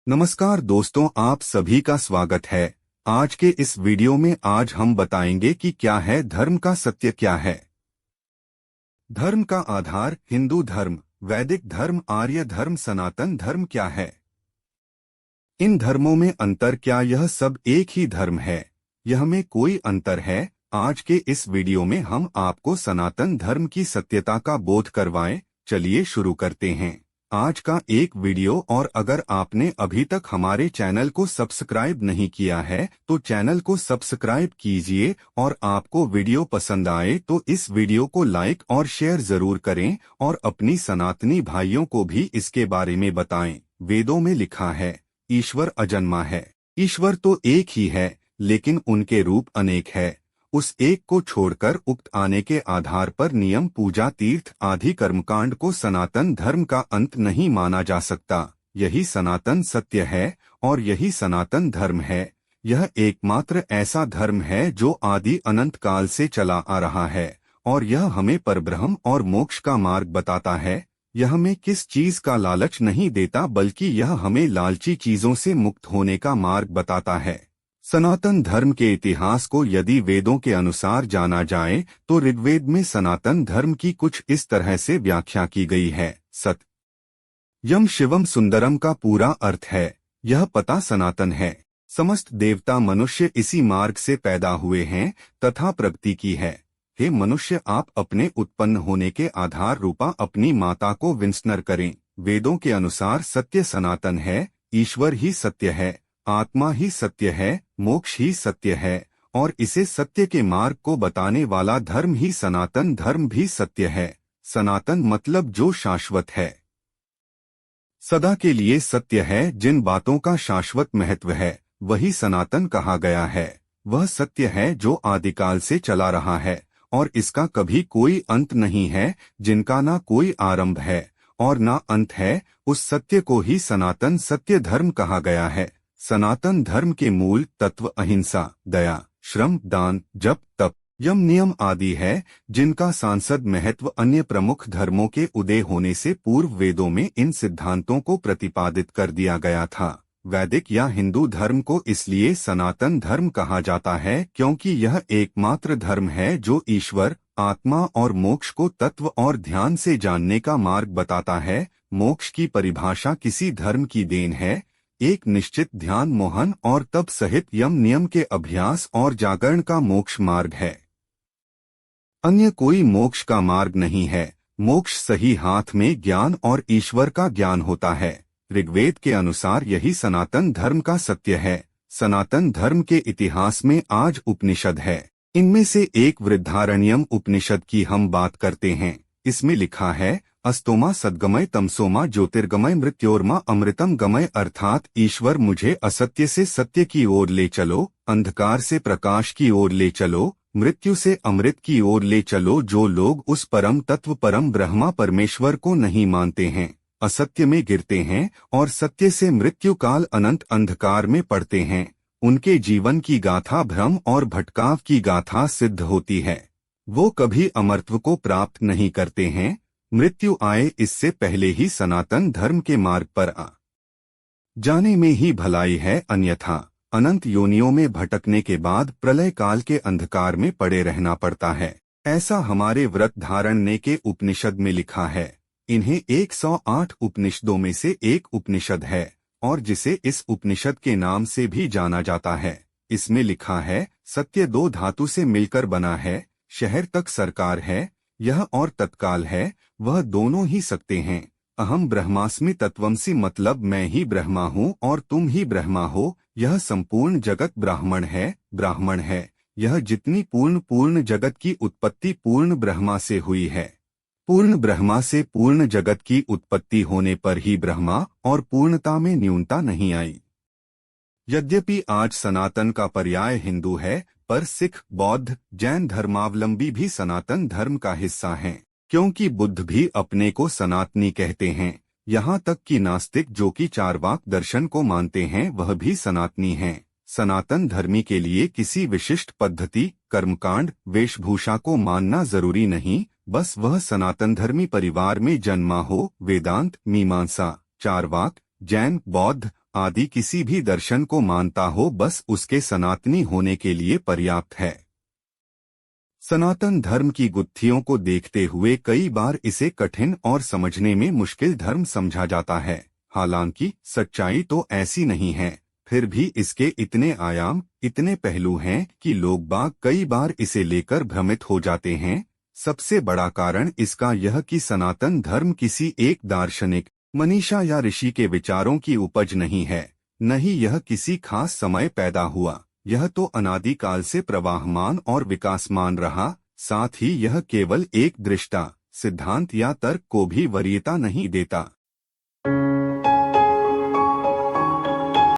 नमस्कार दोस्तों, आप सभी का स्वागत है। आज के इस वीडियो में आज हम बताएंगे कि क्या है धर्म का सत्य क्या है। धर्म का आधार हिंदू धर्म, वैदिक धर्म, आर्य धर्म, सनातन धर्म क्या है। इन धर्मों में अंतर क्या, यह सब एक ही धर्म है, यह में कोई अंतर है। आज के इस वीडियो में हम आपको सनातन धर्म की सत्यता का बोध करवाएं। चलिए शुरू करते हैं आज का एक वीडियो। और अगर आपने अभी तक हमारे चैनल को सब्सक्राइब नहीं किया है तो चैनल को सब्सक्राइब कीजिए, और आपको वीडियो पसंद आए तो इस वीडियो को लाइक और शेयर जरूर करें, और अपनी सनातनी भाइयों को भी इसके बारे में बताएं। वेदों में लिखा है ईश्वर अजन्मा है। ईश्वर तो एक ही है, लेकिन उनके रूप अनेक है। उस एक को छोड़कर उक्त आने के आधार पर नियम, पूजा, तीर्थ आदि कर्मकांड को सनातन धर्म का अंत नहीं माना जा सकता। यही सनातन सत्य है और यही सनातन धर्म है। यह एकमात्र ऐसा धर्म है जो आदि अनंत काल से चला आ रहा है, और यह हमें परब्रह्म और मोक्ष का मार्ग बताता है। यह हमें किस चीज का लालच नहीं देता, बल्कि यह हमें लालची चीजों से मुक्त होने का मार्ग बताता है। सनातन धर्म के इतिहास को यदि वेदों के अनुसार जाना जाए तो ऋग्वेद में सनातन धर्म की कुछ इस तरह से व्याख्या की गई है। सत्यम शिवम सुंदरम का पूरा अर्थ है यह पता सनातन है। समस्त देवता मनुष्य इसी मार्ग से पैदा हुए हैं तथा प्रगति की है। हे मनुष्य, आप अपने उत्पन्न होने के आधार रूपा अपनी माता को विंसनर करें। वेदों के अनुसार सत्य सनातन है, ईश्वर ही सत्य है, आत्मा ही सत्य है, मोक्ष ही सत्य है, और इसे सत्य के मार्ग को बताने वाला धर्म ही सनातन धर्म भी सत्य है। सनातन मतलब जो शाश्वत है, सदा के लिए सत्य है, जिन बातों का शाश्वत महत्व है वही सनातन कहा गया है। वह सत्य है जो आदिकाल से चला रहा है और इसका कभी कोई अंत नहीं है, जिनका ना कोई आरंभ है और ना अंत है। उस सत्य को ही सनातन सत्य धर्म कहा गया है। सनातन धर्म के मूल तत्व अहिंसा, दया, श्रम, दान, जप, तप, यम, नियम आदि है, जिनका सांसद महत्व अन्य प्रमुख धर्मों के उदय होने से पूर्व वेदों में इन सिद्धांतों को प्रतिपादित कर दिया गया था। वैदिक या हिंदू धर्म को इसलिए सनातन धर्म कहा जाता है क्योंकि यह एकमात्र धर्म है जो ईश्वर, आत्मा और मोक्ष को तत्व और ध्यान से जानने का मार्ग बताता है। मोक्ष की परिभाषा किसी धर्म की देन है, एक निश्चित ध्यान, मोहन और तप सहित यम नियम के अभ्यास और जागरण का मोक्ष मार्ग है। अन्य कोई मोक्ष का मार्ग नहीं है। मोक्ष सही हाथ में ज्ञान और ईश्वर का ज्ञान होता है। ऋग्वेद के अनुसार यही सनातन धर्म का सत्य है। सनातन धर्म के इतिहास में आज उपनिषद है। इनमें से एक वृद्धारण्यम उपनिषद की हम बात करते हैं। इसमें लिखा है अस्तोमा सद्गमय तमसोमा ज्योतिर्गमय मृत्योर्मा अमृतम गमय, अर्थात ईश्वर मुझे असत्य से सत्य की ओर ले चलो, अंधकार से प्रकाश की ओर ले चलो, मृत्यु से अमृत की ओर ले चलो। जो लोग उस परम तत्व परम ब्रह्मा परमेश्वर को नहीं मानते हैं, असत्य में गिरते हैं और सत्य से मृत्यु काल अनंत अंधकार में पड़ते हैं, उनके जीवन की गाथा भ्रम और भटकाव की गाथा सिद्ध होती है। वो कभी अमरत्व को प्राप्त नहीं करते हैं। मृत्यु आए इससे पहले ही सनातन धर्म के मार्ग पर आ जाने में ही भलाई है, अन्यथा अनंत योनियों में भटकने के बाद प्रलय काल के अंधकार में पड़े रहना पड़ता है। ऐसा हमारे व्रत धारणने के उपनिषद में लिखा है। इन्हें 108 उपनिषदों में से एक उपनिषद है और जिसे इस उपनिषद के नाम से भी जाना जाता है। इसमें लिखा है सत्य दो धातु से मिलकर बना है, शहर तक सरकार है, यह और तत्काल है, वह दोनों ही सकते हैं। अहम ब्रह्मास्मि तत्वमसि मतलब मैं ही ब्रह्मा हूँ और तुम ही ब्रह्मा हो। यह संपूर्ण जगत ब्राह्मण है। यह जितनी पूर्ण जगत की उत्पत्ति पूर्ण ब्रह्मा से हुई है। पूर्ण ब्रह्मा से पूर्ण जगत की उत्पत्ति होने पर ही ब्रह्मा और पूर्णता में न्यूनता नहीं आई। यद्यपि आज सनातन का पर्याय हिंदू है, पर सिख, बौद्ध, जैन धर्मावलंबी भी सनातन धर्म का हिस्सा हैं, क्योंकि बुद्ध भी अपने को सनातनी कहते हैं। यहाँ तक कि नास्तिक जो कि चारवाक दर्शन को मानते हैं वह भी सनातनी हैं। सनातन धर्मी के लिए किसी विशिष्ट पद्धति, कर्मकांड, वेशभूषा को मानना जरूरी नहीं, बस वह सनातन धर्मी परिवार में जन्मा हो। वेदांत, मीमांसा, चारवाक, जैन, बौद्ध आदि किसी भी दर्शन को मानता हो, बस उसके सनातनी होने के लिए पर्याप्त है। सनातन धर्म की गुत्थियों को देखते हुए कई बार इसे कठिन और समझने में मुश्किल धर्म समझा जाता है। हालांकि सच्चाई तो ऐसी नहीं है, फिर भी इसके इतने आयाम, इतने पहलू हैं कि लोग बाग कई बार इसे लेकर भ्रमित हो जाते हैं। सबसे बड़ा कारण इसका यह कि सनातन धर्म किसी एक दार्शनिक, मनीषा या ऋषि के विचारों की उपज नहीं है, न ही यह किसी खास समय पैदा हुआ। यह तो अनादिकाल से प्रवाहमान और विकासमान रहा। साथ ही यह केवल एक दृष्टा, सिद्धांत या तर्क को भी वरीयता नहीं देता।